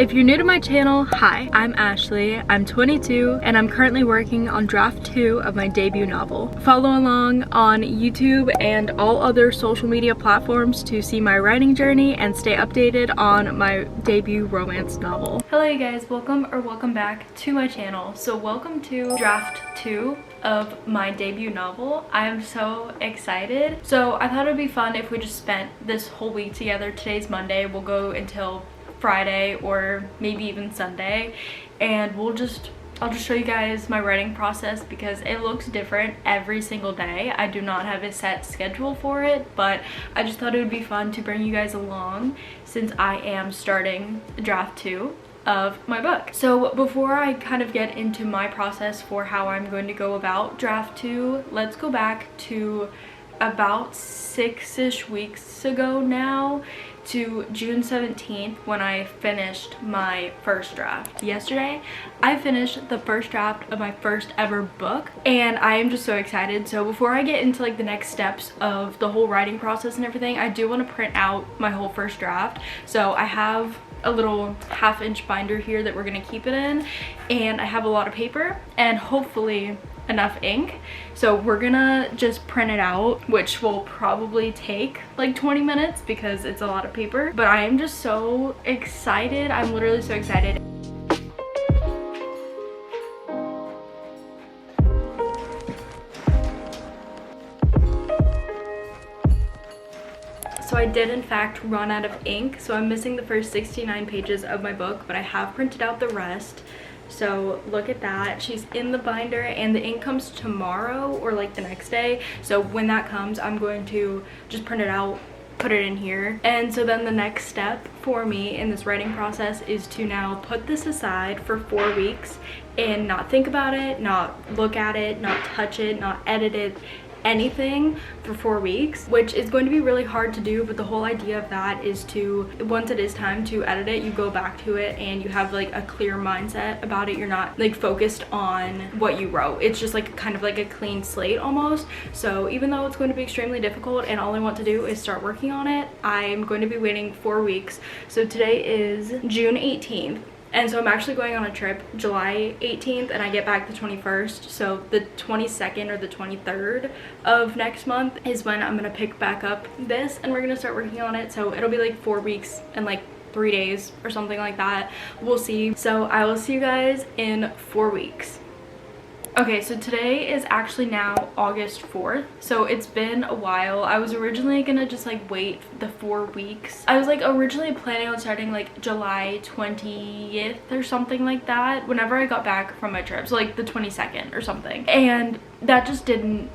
If you're new to my channel, hi, I'm Ashley, I'm 22, and I'm currently working on draft 2 of my debut novel. Follow along on YouTube and all other social media platforms to see my writing journey and stay updated on my debut romance novel. Hello you guys, welcome back to my channel. So welcome to draft 2 of my debut novel. I am so excited. So I thought it'd be fun if we just spent this whole week together. Today's Monday, we'll go until Friday or maybe even Sunday, and I'll just show you guys my writing process because it looks different every single day. I do not have a set schedule for it, but I just thought it would be fun to bring you guys along since I am starting draft 2 of my book. So before I kind of get into my process for how I'm going to go about draft 2, let's go back to about 6-ish weeks ago now, to June 17th when I finished my first draft. Yesterday I finished the first draft of my first ever book, and I am just so excited. So before I get into like the next steps of the whole writing process and everything, I do want to print out my whole first draft. So I have a little 1/2-inch binder here that we're gonna keep it in, and I have a lot of paper and hopefully enough ink. So we're gonna just print it out, which will probably take like 20 minutes because it's a lot of paper, but I am just so excited. I'm literally so excited. So I did in fact run out of ink, so I'm missing the first 69 pages of my book, but I have printed out the rest. So look at that, she's in the binder, and the ink comes tomorrow or like the next day. So when that comes, I'm going to just print it out, put it in here. And so then the next step for me in this writing process is to now put this aside for 4 weeks and not think about it, not look at it, not touch it, not edit it, anything for 4 weeks, which is going to be really hard to do. But the whole idea of that is to, once it is time to edit it, you go back to it and you have like a clear mindset about it. You're not like focused on what you wrote. It's just like kind of like a clean slate almost. So even though it's going to be extremely difficult and all I want to do is start working on it, I'm going to be waiting 4 weeks. So today is June 18th. And so I'm actually going on a trip July 18th, and I get back the 21st. So the 22nd or the 23rd of next month is when I'm gonna pick back up this and we're gonna start working on it. So it'll be like 4 weeks and like 3 days or something like that. We'll see. So I will see you guys in 4 weeks. Okay, so today is actually now August 4th, so it's been a while. I was originally gonna just like wait the 4 weeks. I was like originally planning on starting like July 20th or something like that, whenever I got back from my trip, so like the 22nd or something, and that just didn't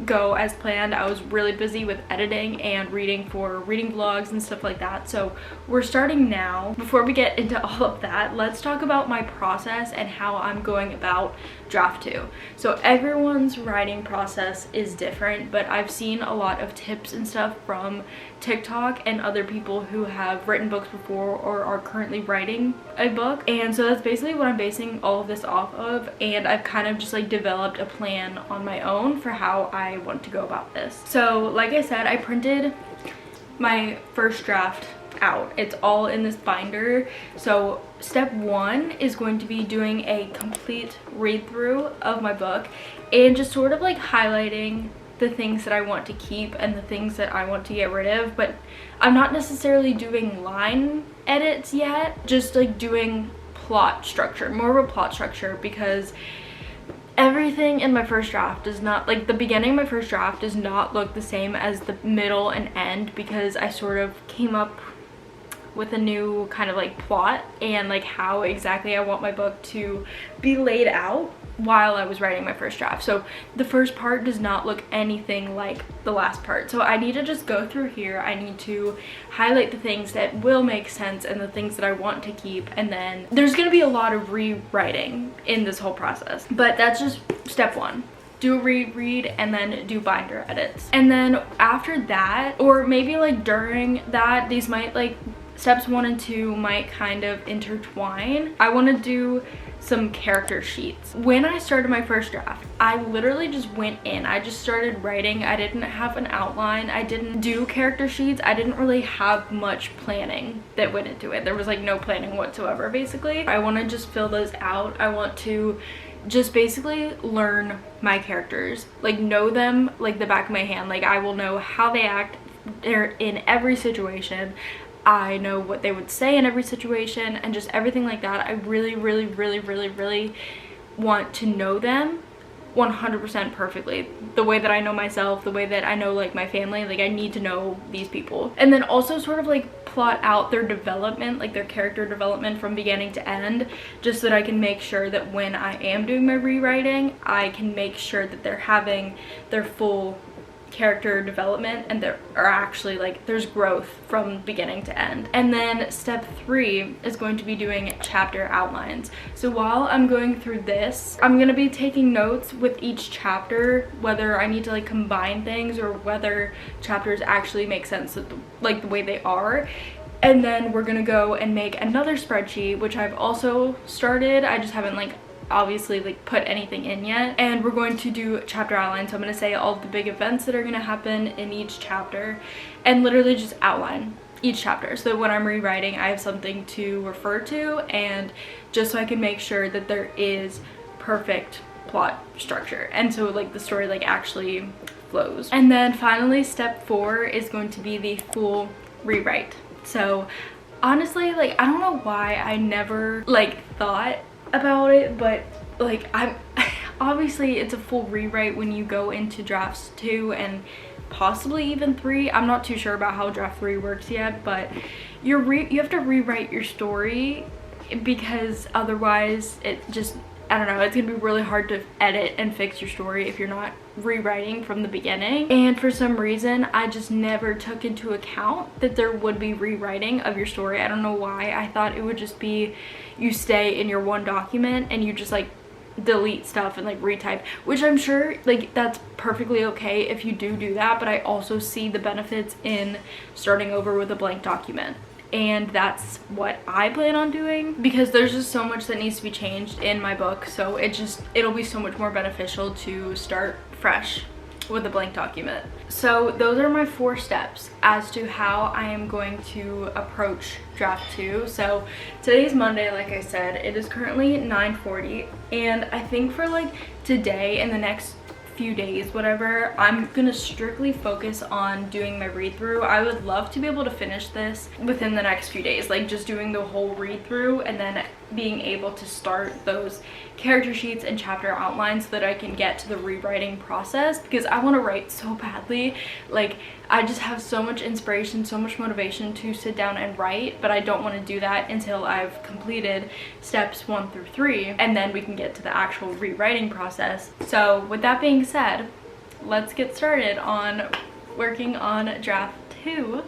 go as planned. I was really busy with editing and reading for reading vlogs and stuff like that. So we're starting now. Before we get into all of that, let's talk about my process and how I'm going about draft 2. So everyone's writing process is different, but I've seen a lot of tips and stuff from TikTok and other people who have written books before or are currently writing a book, and so that's basically what I'm basing all of this off of. And I've kind of just like developed a plan on my own for how I want to go about this. So like I said, I printed my first draft out. It's all in this binder. So step 1 is going to be doing a complete read through of my book and just sort of like highlighting the things that I want to keep and the things that I want to get rid of. But I'm not necessarily doing line edits yet, just like doing plot structure, more of a plot structure, because everything in my first draft does not, like the beginning of my first draft does not look the same as the middle and end, because I sort of came up with a new kind of like plot and like how exactly I want my book to be laid out while I was writing my first draft. So the first part does not look anything like the last part. So I need to just go through here. I need to highlight the things that will make sense and the things that I want to keep. And then there's gonna be a lot of rewriting in this whole process. But that's just step 1. Do a reread and then do binder edits. And then after that, or maybe like during that, these might like steps 1 and 2 might kind of intertwine. I want to do some character sheets. When I started my first draft, I literally just went in. I just started writing. I didn't have an outline. I didn't do character sheets. I didn't really have much planning that went into it. There was like no planning whatsoever, basically. I want to just fill those out. I want to just basically learn my characters, like know them like the back of my hand. Like I will know how they act in every situation. I know what they would say in every situation and just everything like that. I really want to know them 100% perfectly. The way that I know myself, the way that I know like my family, like I need to know these people. And then also sort of like plot out their development, like their character development from beginning to end, just so that I can make sure that when I am doing my rewriting, I can make sure that they're having their full character development and there are actually like there's growth from beginning to end. And then step 3 is going to be doing chapter outlines. So while I'm going through this, I'm going to be taking notes with each chapter, whether I need to like combine things or whether chapters actually make sense like the way they are. And then we're gonna go and make another spreadsheet, which I've also started. I just haven't like obviously like put anything in yet. And we're going to do chapter outlines. So I'm going to say all the big events that are going to happen in each chapter and literally just outline each chapter so that when I'm rewriting I have something to refer to, and just so I can make sure that there is perfect plot structure and so like the story like actually flows. And then finally step 4 is going to be the full rewrite. So honestly, like I don't know why I never like thought about it, but like I'm obviously it's a full rewrite when you go into drafts 2 and possibly even 3. I'm not too sure about how draft 3 works yet, but you have to rewrite your story because otherwise it just, I don't know, it's gonna be really hard to edit and fix your story if you're not rewriting from the beginning. And for some reason I just never took into account that there would be rewriting of your story. I don't know why. I thought it would just be you stay in your one document and you just like delete stuff and like retype, which I'm sure like that's perfectly okay if you do that, but I also see the benefits in starting over with a blank document. And that's what I plan on doing because there's just so much that needs to be changed in my book, so it'll be so much more beneficial to start fresh with a blank document. So those are my 4 steps as to how I am going to approach draft 2. So today's Monday, like I said, it is currently 9:40, and I think for like today and the next few days, whatever, I'm gonna strictly focus on doing my read through. I would love to be able to finish this within the next few days, like just doing the whole read through and then being able to start those character sheets and chapter outlines so that I can get to the rewriting process, because I want to write so badly. Like I just have so much inspiration, so much motivation to sit down and write, but I don't want to do that until I've completed steps 1 through 3, and then we can get to the actual rewriting process. So with that being said, let's get started on working on draft 2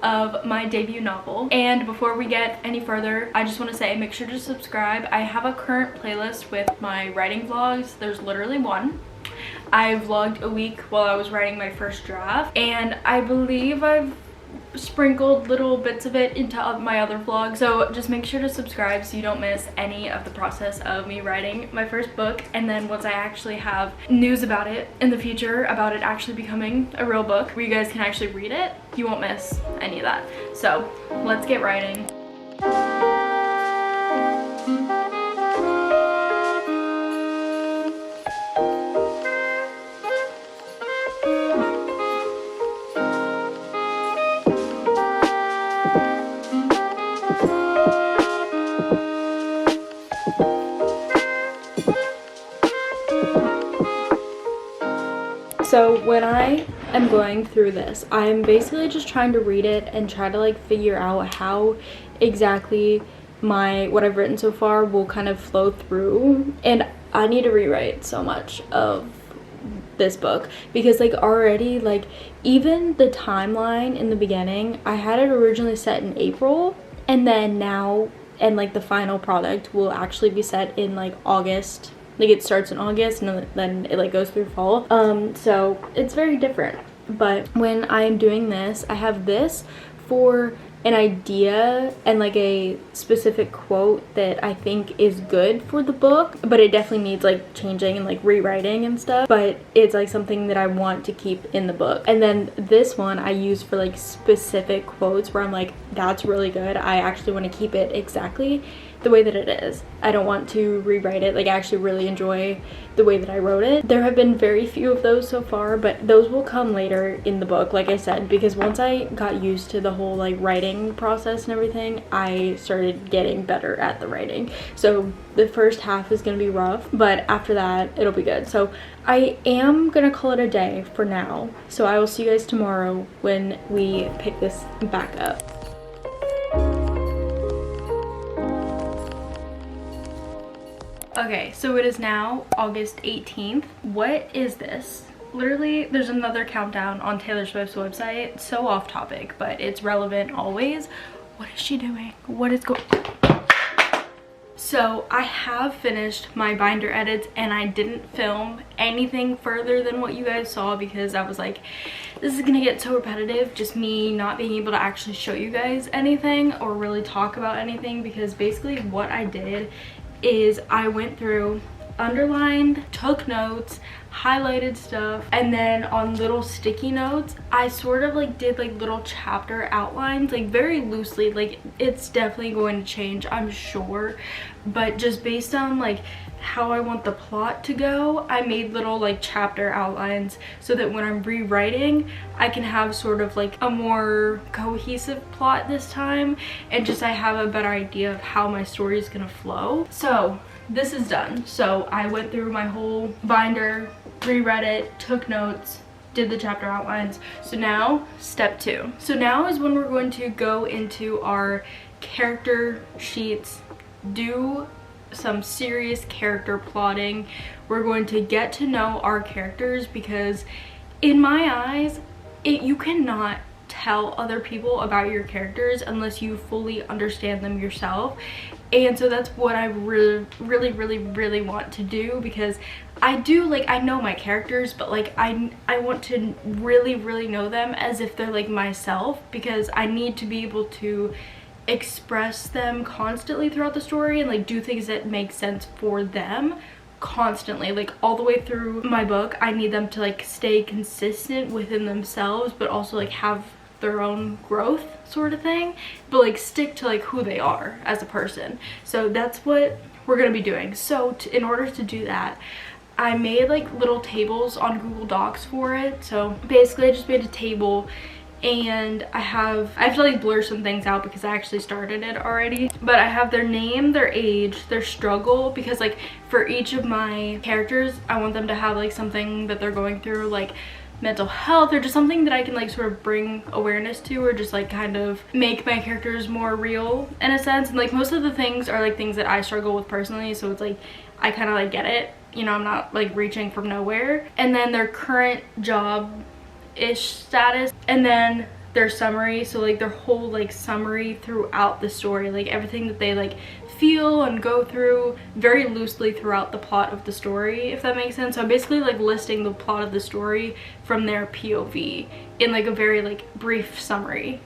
of my debut novel. And before we get any further, I just want to say make sure to subscribe. I have a current playlist with my writing vlogs. There's literally one. I vlogged a week while I was writing my first draft, and I believe I've sprinkled little bits of it into my other vlogs, so just make sure to subscribe so you don't miss any of the process of me writing my first book. And then once I actually have news about it in the future, about it actually becoming a real book where you guys can actually read it, you won't miss any of that. So let's get writing. So when I am going through this, I'm basically just trying to read it and try to like figure out how exactly what I've written so far will kind of flow through. And I need to rewrite so much of this book because like already, like even the timeline in the beginning, I had it originally set in April, and then now, and like the final product will actually be set in like August. Like it starts in August and then it like goes through fall. So it's very different. But when I am doing this, I have this for an idea and like a specific quote that I think is good for the book, but it definitely needs like changing and like rewriting and stuff, but it's like something that I want to keep in the book. And then this one I use for like specific quotes where I'm like, that's really good, I actually want to keep it exactly the way that it is. I don't want to rewrite it. Like, I actually really enjoy the way that I wrote it. There have been very few of those so far, but those will come later in the book, like I said, because once I got used to the whole like writing process and everything, I started getting better at the writing. So the first half is gonna be rough, but after that it'll be good. So I am gonna call it a day for now. So I will see you guys tomorrow when we pick this back up. Okay, so it is now August 18th. What is this? Literally, there's another countdown on Taylor Swift's website. So off topic, but it's relevant always. What is she doing? What is going on? So I have finished my binder edits and I didn't film anything further than what you guys saw because I was like, this is gonna get so repetitive, just me not being able to actually show you guys anything or really talk about anything, because basically what I did is I went through, underlined, took notes, highlighted stuff, and then on little sticky notes I sort of like did like little chapter outlines, like very loosely. Like, it's definitely going to change, I'm sure, but just based on like how I want the plot to go, I made little like chapter outlines so that when I'm rewriting I can have sort of like a more cohesive plot this time, and just I have a better idea of how my story is gonna flow. So this is done. So I went through my whole binder, reread it, took notes, did the chapter outlines. So now step 2. So now is when we're going to go into our character sheets, do some serious character plotting. We're going to get to know our characters, because in my eyes, you cannot tell other people about your characters unless you fully understand them yourself. And so that's what I really want to do, because I do, like, I know my characters, but like I want to really know them as if they're like myself, because I need to be able to express them constantly throughout the story and like do things that make sense for them constantly, like all the way through my book. I need them to like stay consistent within themselves, but also like have their own growth sort of thing, but like stick to like who they are as a person. So that's what we're gonna be doing. So in order to do that, I made like little tables on Google Docs for it. So basically I just made a table, and I have to like blur some things out because I actually started it already, but I have their name, their age, their struggle, because like for each of my characters I want them to have like something that they're going through, like mental health or just something that I can like sort of bring awareness to, or just like kind of make my characters more real in a sense. And like most of the things are like things that I struggle with personally, so it's like I kind of like get it, you know, I'm not like reaching from nowhere. And then their current job-ish status, and then their summary, so like their whole like summary throughout the story, like everything that they like feel and go through very loosely throughout the plot of the story, if that makes sense. So I'm basically like listing the plot of the story from their POV in like a very like brief summary,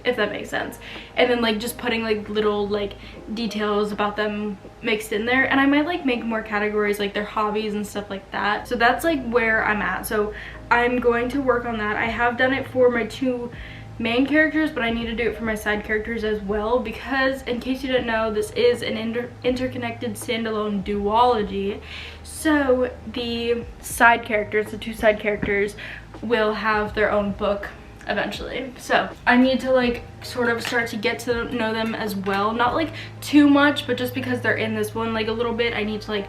if that makes sense, and then like just putting like little like details about them mixed in there. And I might like make more categories like their hobbies and stuff like that. So that's like where I'm at. So I'm going to work on that. I have done it for my 2 main characters, but I need to do it for my side characters as well, because in case you didn't know, this is an interconnected standalone duology. So the side characters, the 2 side characters, will have their own book eventually. So I need to like sort of start to get to know them as well, not like too much, but just because they're in this one like a little bit, I need to like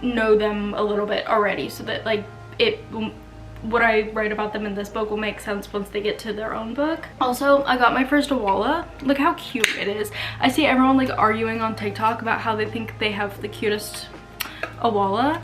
know them a little bit already, so that like what I write about them in this book will make sense once they get to their own book. Also, I got my first awala. Look how cute it is. I see everyone like arguing on TikTok about how they think they have the cutest awala.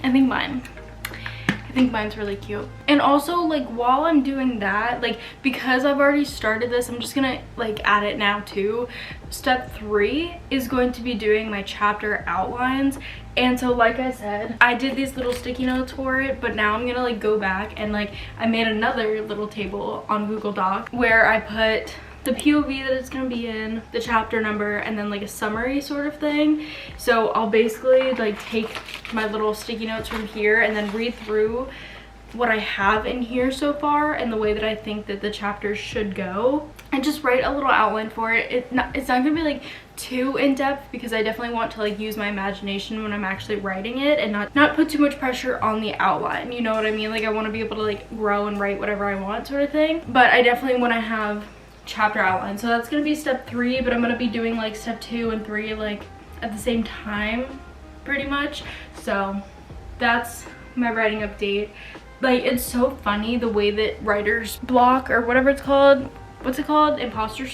I think mine's really cute. And also, like, while I'm doing that, like, because I've already started this, I'm just gonna like add it now too. Step 3 is going to be doing my chapter outlines. And so like I said, I did these little sticky notes for it, but now I'm gonna like go back and like I made another little table on Google Doc where I put the POV that it's gonna be in, the chapter number, and then like a summary sort of thing. So I'll basically like take my little sticky notes from here and then read through what I have in here so far and the way that I think that the chapters should go, and just write a little outline for it. It's not gonna be like too in-depth because I definitely want to like use my imagination when I'm actually writing it and not put too much pressure on the outline, you know what I mean? Like I want to be able to like grow and write whatever I want sort of thing, but I definitely want to have chapter outline. So that's gonna be step 3, but I'm gonna be doing like step 2 and 3 like at the same time pretty much. So that's my writing update. Like, it's so funny the way that writer's block, or whatever it's called, what's it called, imposter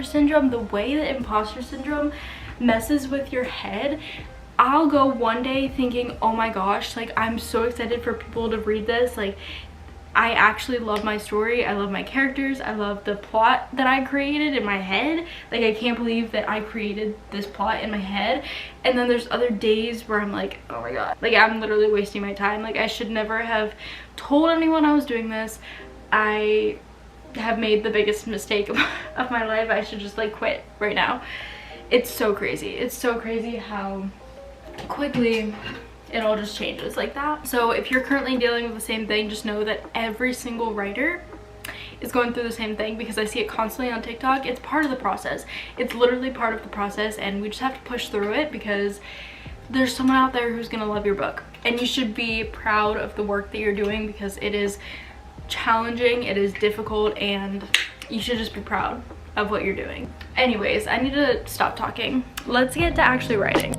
syndrome, the way that imposter syndrome messes with your head. I'll go one day thinking, oh my gosh, like I'm so excited for people to read this, like I actually love my story, I love my characters, I love the plot that I created in my head. Like I can't believe that I created this plot in my head. And then there's other days where I'm like, oh my god, like I'm literally wasting my time. Like I should never have told anyone I was doing this. I have made the biggest mistake of my life. I should just like quit right now. It's so crazy. It's so crazy how quickly it all just changes like that. So if you're currently dealing with the same thing, just know that every single writer is going through the same thing, because I see it constantly on TikTok. It's part of the process. It's literally part of the process, and we just have to push through it because there's someone out there who's gonna love your book, and you should be proud of the work that you're doing because it is challenging, it is difficult, and you should just be proud of what you're doing. Anyways, I need to stop talking. Let's get to actually writing.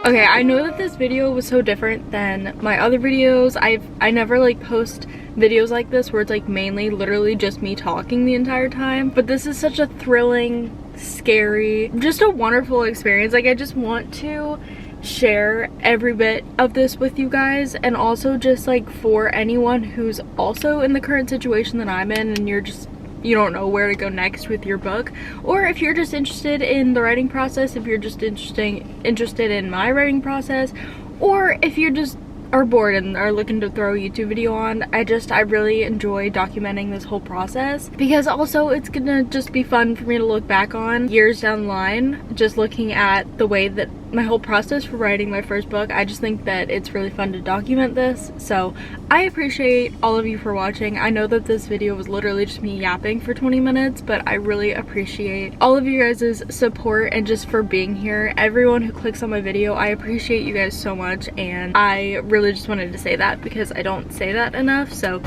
Okay, I know that this video was so different than my other videos. I never like post videos like this where it's like mainly literally just me talking the entire time, but this is such a thrilling, scary, just a wonderful experience. Like I just want to share every bit of this with you guys, and also just like for anyone who's also in the current situation that I'm in and you don't know where to go next with your book, or if you're just interested in the writing process, if you're just interested in my writing process, or if you just are bored and are looking to throw a YouTube video on. I really enjoy documenting this whole process, because also it's gonna just be fun for me to look back on years down the line, just looking at the way that my whole process for writing my first book. I just think that it's really fun to document this. So I appreciate all of you for watching. I know that this video was literally just me yapping for 20 minutes, but I really appreciate all of you guys' support and just for being here. Everyone who clicks on my video, I appreciate you guys so much, and I really just wanted to say that because I don't say that enough. So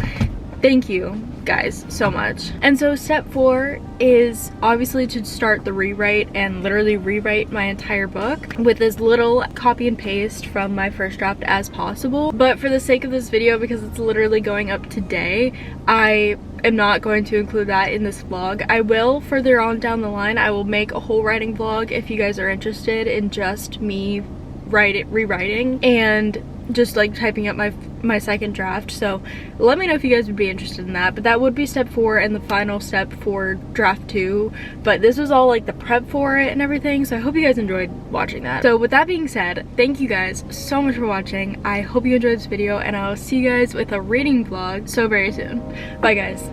thank you guys so much. And so step 4 is obviously to start the rewrite and literally rewrite my entire book with as little copy and paste from my first draft as possible. But for the sake of this video, because it's literally going up today, I am not going to include that in this vlog. I will further on down the line. I will make a whole writing vlog if you guys are interested in just me rewriting and just like typing up my second draft. So let me know if you guys would be interested in that. But that would be step 4 and the final step for draft 2. But this was all like the prep for it and everything, so I hope you guys enjoyed watching that. So with that being said, thank you guys so much for watching. I hope you enjoyed this video, and I'll see you guys with a reading vlog so very soon. Bye guys.